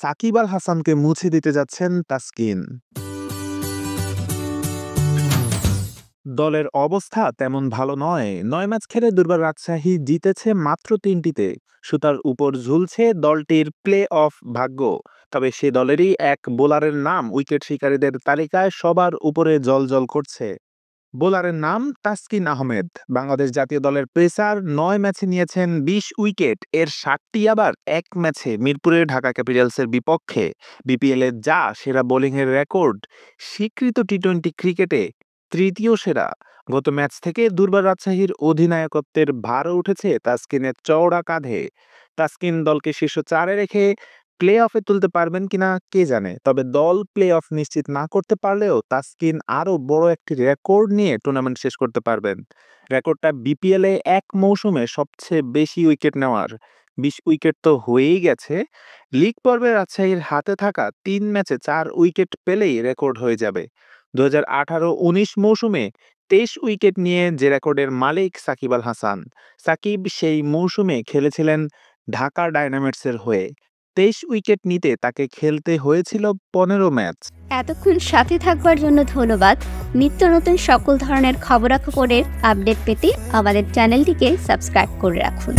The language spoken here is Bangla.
সাকিব আল হাসানকে মুছে দিতে যাচ্ছেন তাসকিন। দলের অবস্থা তেমন ভালো নয়। ৯ ম্যাচ খেলে দুর্বার রাজশাহী জিতেছে মাত্র ৩টিতে। সুতার উপর ঝুলছে দলটির প্লে অফ ভাগ্য। তবে সে দলেরই এক বোলারের নাম উইকেট শিকারীদের তালিকায় সবার উপরে জ্বলজ্বল করছে। বোলারের নাম তাসকিন আহমেদ। বাংলাদেশ জাতীয় দলের পেসার ৯ ম্যাচে নিয়েছেন ২০ উইকেট, এর ৭টি আবার এক ম্যাচে মিরপুরে ঢাকা ক্যাপিটালসের বিপক্ষে। বিপিএলে যা সেরা বোলিংয়ের রেকর্ড, স্বীকৃত টি-২০ ক্রিকেটে তৃতীয় সেরা। গত ম্যাচ থেকে দুর্বার রাজশাহীর অধিনায়কত্বের ভারও উঠেছে তাসকিনের চওড়া কাঁধে। তাসকিন দলকে শীর্ষ ৪-এ রেখে প্লে অফে তুলতে পারবেন কিনা কে জানে। তবে দল প্লে অফ নিশ্চিত না করতে পারলেও তাসকিন আরও বড় একটি রেকর্ড নিয়ে টুর্নামেন্ট শেষ করতে পারবেন। রেকর্ডটা বিপিএলে এক মৌসুমে সবচেয়ে বেশি উইকেট নেওয়ার। ২০ উইকেট তো হয়েই গেছে, লিগ পর্বে রাজশাহীর হাতে থাকা ৩ ম্যাচে ৪ উইকেট পেলেই রেকর্ড হয়ে যাবে। ২০১৮-১৯ মৌসুমে ২৩ উইকেট নিয়ে যে রেকর্ডের মালিক সাকিব আল হাসান। সাকিব সেই মৌসুমে খেলেছিলেন ঢাকা ডায়নামাইটসের হয়ে। ২৩ উইকেট নিতে তাকে খেলতে হয়েছিল ১৫ ম্যাচ। এতক্ষণ সাথে থাকবার জন্য ধন্যবাদ। নিত্য নতুন সকল ধরনের খবরাখবরের আপডেট পেতে আমাদের চ্যানেলটিকে সাবস্ক্রাইব করে রাখুন।